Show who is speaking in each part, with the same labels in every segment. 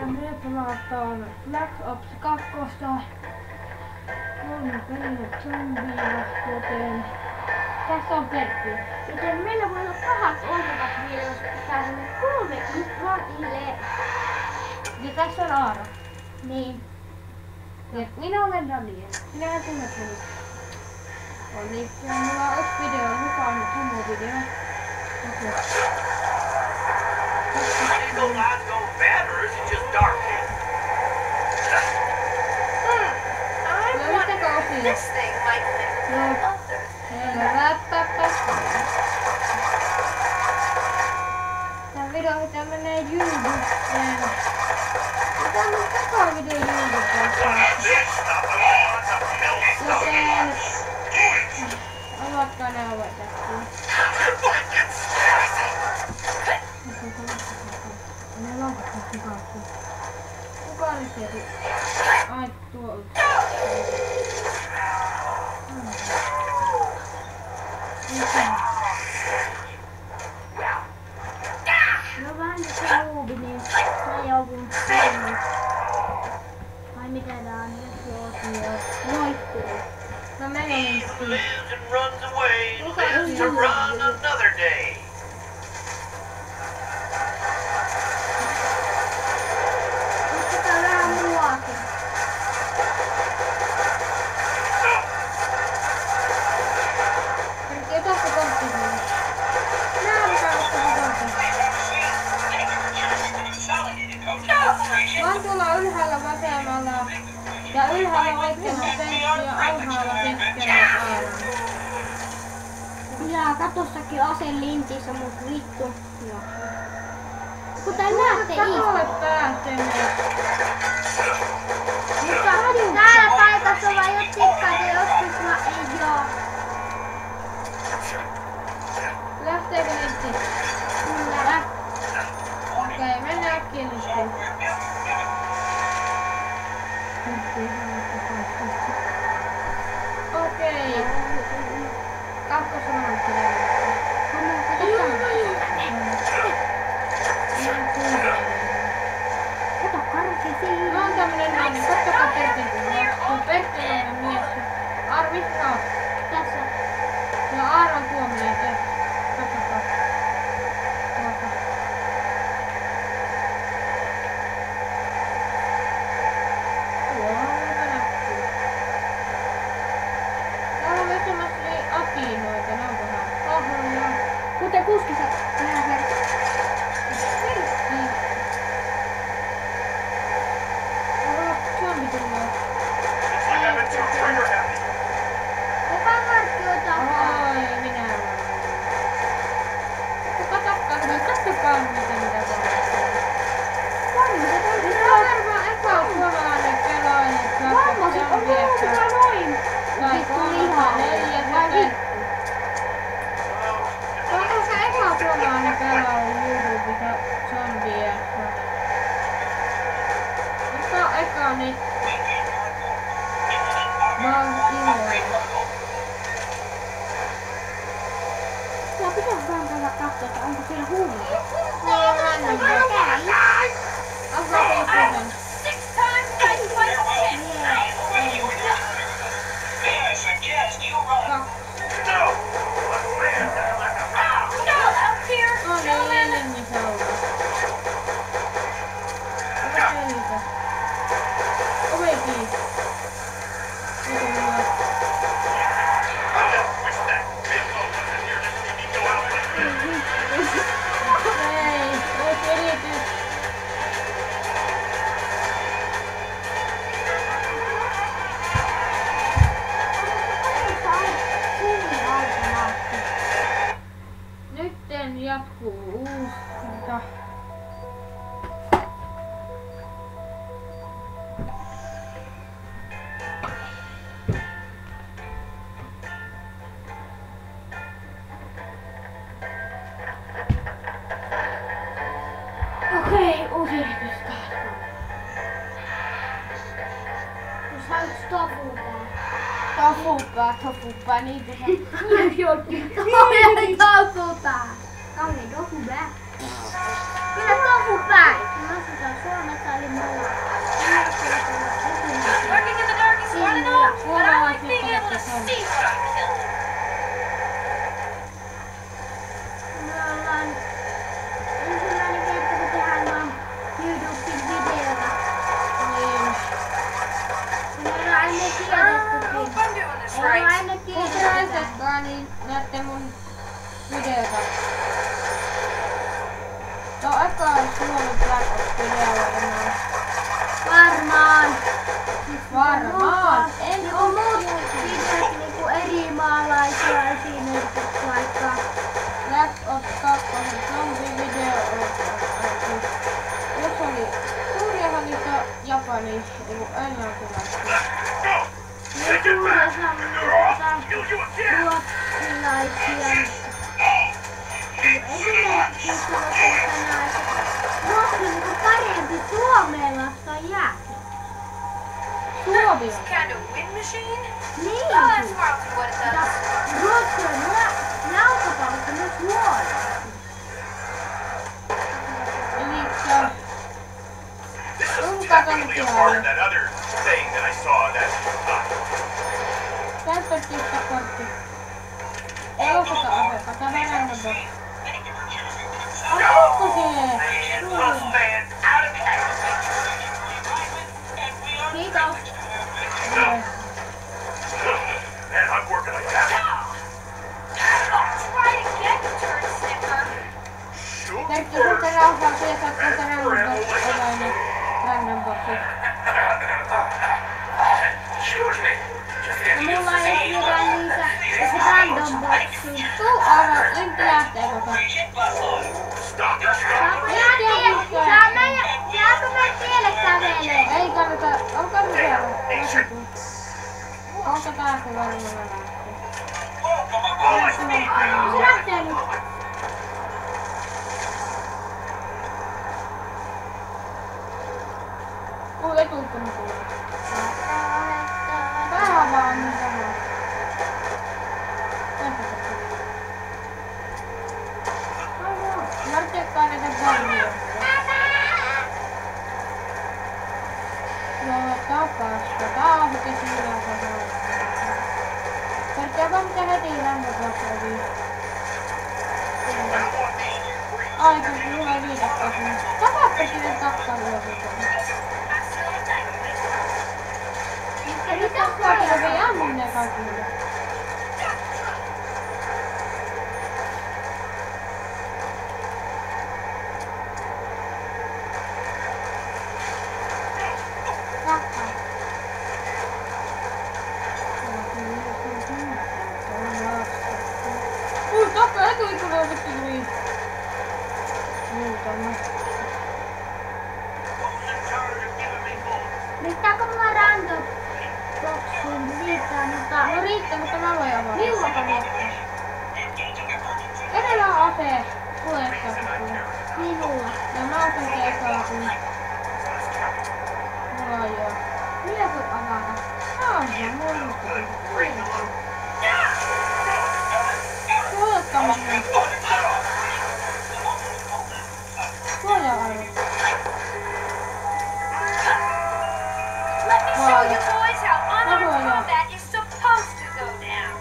Speaker 1: me pelataan Black Ops 2. Kolme pelillä zombia, joten tässä on Pertti.
Speaker 2: Joten meillä voi olla pahat ohjelmat vielä, jos pääsemme 3 ratille.
Speaker 1: Ja tässä on Aaro.
Speaker 2: Niin.
Speaker 1: Ja minä olen Daniel. Minä tunnet minut. Oli. Ja mulla on yksi video mukaan, sumo-video. Okay.
Speaker 3: Single lines go bad, or is it just dark here?
Speaker 2: I want this thing might fit
Speaker 1: No.
Speaker 2: others.
Speaker 1: Tää video menee YouTubeen. Tää on koko video YouTubeen. Joten avatkaa nää ovet tästä. Kuka oli siellä? Ai tuo yksi.
Speaker 2: No vähän se luubi, niin mä joudun syömään. Vai mitä tää on? Noittelu.
Speaker 1: No menen.
Speaker 3: He lives and runs away, lives to run another day.
Speaker 2: Ottakaa vähän muakin.
Speaker 1: Ota se kortti sinne. Nää pitää ottaa se kortti. Mä oon tuolla ylhäällä vasemmalla. Ja ylhäällä oikealla Pertti ja alhaalla keskellä Aaro.
Speaker 2: Ja katossakin aseen lintissä, mut vittu. Kun tää näette
Speaker 1: Katolle
Speaker 2: ihme.
Speaker 1: pääsee.
Speaker 2: Mutta täällä paikassa on vain jot tikkaat ja joskus mä ei joo.
Speaker 1: Lähteekö nyt?
Speaker 2: Kyllä.
Speaker 1: Okei, mennään äkkiä. Okei. Kakkosena on
Speaker 2: Kato karki siinä.
Speaker 1: Mä oon tämmönen nainen, katsokaa Pertin kuva. Tuo Pertti on mies. Aaro, missä oot?
Speaker 2: Tässä.
Speaker 1: Ja Aaro on tuo mies. Katsokaa. Tuota. Tuolla näkyy. Täällä on myös semmosia akinoita, ne on vähän. Oho, joo.
Speaker 2: Kuten kuskissa. Kuka markkioita on?
Speaker 1: Katsokaa mitä se on varmaan eka suomalainen pelaaja.
Speaker 2: Vammaset on kuka noin. Vittu lihaa.
Speaker 1: Onko se eka suomalainen pelaaja YouTubessa zombie? Mikä on eka niin? Mä oon iloinen.
Speaker 2: Kyllä pitäis vaan käydä katsoa, että onko siellä huumeita.
Speaker 1: No, hän on Afro-Piippunen. Nytten jatkuu uusinta. Okei, uusi yritys taas.
Speaker 2: Jos haluat tofupaa.
Speaker 1: Tofupaa, niin kuin se.
Speaker 2: Kauhean tofupaa. Kauhean tofupää. Kyllä tofupää. Mä asutaan Suomessa, eli
Speaker 1: Joka Suomen Black Ops-videolla enää.
Speaker 2: Varmaan.
Speaker 1: Varmaan.
Speaker 2: En oo muut videot niinku eri maalaisia esimerkiksi vaikka.
Speaker 1: Black Ops 2 zombi-video. Jos oli Suurjahanissa Japani, eiku englantilaisia.
Speaker 2: Ne suuressa ruotsilaisia. Esimerkiksi Ruotsi on niinku parempi Suomeen vastaan jääkin.
Speaker 1: Suomi
Speaker 4: This
Speaker 1: on.
Speaker 4: kind of wind machine?
Speaker 2: Niin.
Speaker 4: Oh, that's probably what it
Speaker 2: Ja
Speaker 4: does.
Speaker 2: Ruotsi on jalkapallossa myös huono.
Speaker 1: Elikkä
Speaker 3: This is definitely a part of that other thing that I saw that time.
Speaker 1: käyttäkistä kortti. Elokata asetta, käverän box. Asukko siihen?
Speaker 3: Bus man out of town.
Speaker 2: Kiitos.
Speaker 3: Man, I'm working like that.
Speaker 4: Try again, turd sniffer.
Speaker 3: Shoot
Speaker 1: Tehty
Speaker 3: first.
Speaker 1: sitten rauhaa siihen, että random box eläinen. Random boxi.
Speaker 3: Excuse me. Just
Speaker 2: Ja mulla ei ole niitä random boxia.
Speaker 1: Tuu aivan, Linkki lähtee koko.
Speaker 3: stop it.
Speaker 2: Saanko mä tielle kävelee?
Speaker 1: Ei kannata, onko se siellä? Onko tää se varmaan lähtee?
Speaker 2: Se lähtee nyt.
Speaker 1: Ei tullut kuule. Tää on vaan niin sama. Marketkaa näitä varjoja. Joo, takasta. Tää on sitten siinä sanoo. Marketkaa mitä heti lämpöplassaviin. Ai kun mulla ei liitettä sinne. Tapappa sinne takkaan luovutaan. Mitä takkaa ei ammun ne kaikille. Takka etuikkunen vittu tuli. Muutama.
Speaker 2: Riittääkö mulla random boxiin? Riittää, mutta...
Speaker 1: No riittää, mutta mä voin avata.
Speaker 2: Milloinka riittää?
Speaker 1: Edellä on ase. Kuljettaa tulee.
Speaker 2: Minulla.
Speaker 1: Ja mä otan teekaa kun... Mulla on jo.
Speaker 2: Minä voin avata.
Speaker 1: Mulla on Kuljettaminen. Suoja-arvo.
Speaker 4: Let me show you boys how unarmed combat is supposed to go down.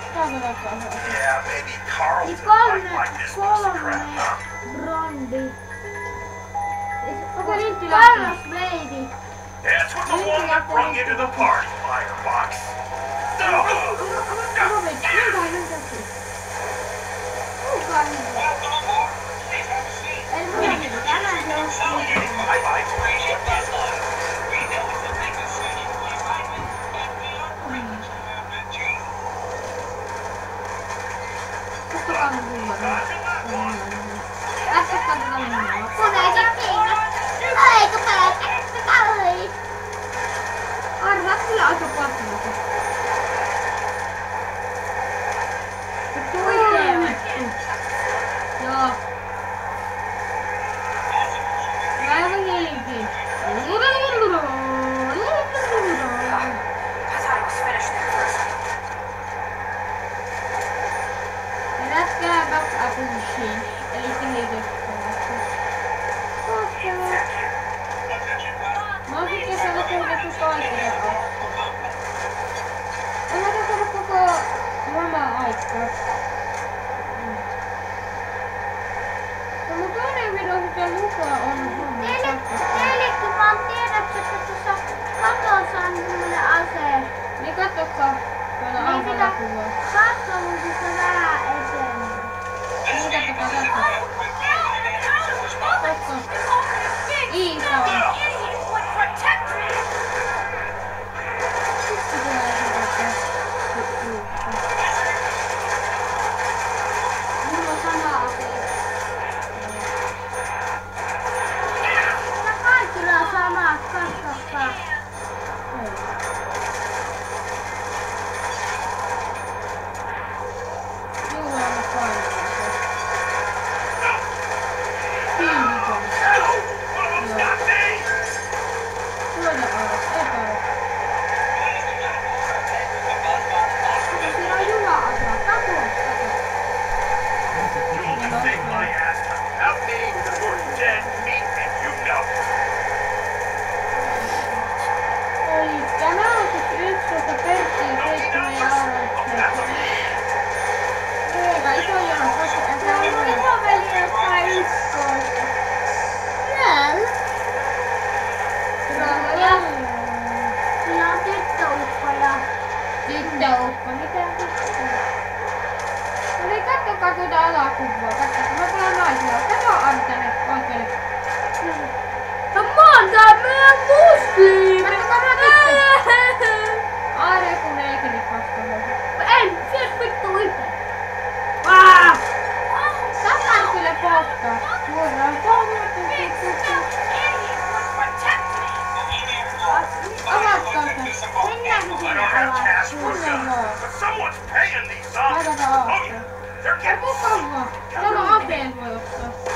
Speaker 3: Yeah, maybe Carl
Speaker 2: Niin
Speaker 3: might like this piece of crap.
Speaker 2: brondi.
Speaker 1: Onko Lintti
Speaker 2: Kolmas baby.
Speaker 3: That's what the one that brung you to the party, Firebox. No!
Speaker 2: Ei mulla mitään. Tänään se on
Speaker 3: Bye-bye.
Speaker 2: Eikö päästä? Ai.
Speaker 1: Arvaa kyllä aika pakilta. Joo. Aivan hiilikin.
Speaker 4: I thought it was finished there first.
Speaker 1: Herätkää backup machine, eli kehityskonetta. Mä oon sitten saanut kehitetty toiselle asteen. Katsokko tuolla
Speaker 2: Niin
Speaker 1: alhaalla
Speaker 2: sitä
Speaker 1: kuvaa?
Speaker 2: katsomuksesta vähän eteen.
Speaker 1: Niin katsokaa tässä. Katso. Iisa on.
Speaker 4: Idiot would protect me.
Speaker 1: Sitten tulee se
Speaker 2: Mulla on sama asia. Ja kaikilla on samat katsokaa.
Speaker 1: Juuri on paikassa. Hiilikon.
Speaker 3: Stop me!
Speaker 1: Tuoda alas, epäile.
Speaker 2: Siinä on juna-asia. Kato.
Speaker 3: You'll save my ass without me, you're dead meat and you know it.
Speaker 1: Elikkä nauhoitus 11 Perttiin 7 ja aloitteet. Mega iso jono, koska
Speaker 2: Se on mun isoveli jossain iskoista. Täällä. Siinä on tyttöukko ja...
Speaker 1: Tyttöukko, mitä tyttöukko? No niin, katsokaa tuota alakuvaa, katsokaa. Mä tulen naisilla. Kato Artane, oikein.
Speaker 2: No mä oon tää meidän muslimi!
Speaker 1: Katsokaa mä tyttö. Aare kun eikä niin paskahoisu.
Speaker 2: En, syös vittu itse!
Speaker 1: Tätä kyllä polttaa. Suoraan polttaa.
Speaker 4: Idiot would protect me.
Speaker 1: Avatkaa se.
Speaker 2: Mennäänkö
Speaker 3: I
Speaker 2: sinne
Speaker 3: don't have
Speaker 2: alas?
Speaker 3: cash for them, but someone's paying these
Speaker 1: Laitetaan
Speaker 3: zombies.
Speaker 1: alas.
Speaker 3: Oh yeah, they're getting
Speaker 1: Katsokaa vaan. Täällä on apeen voi ottaa.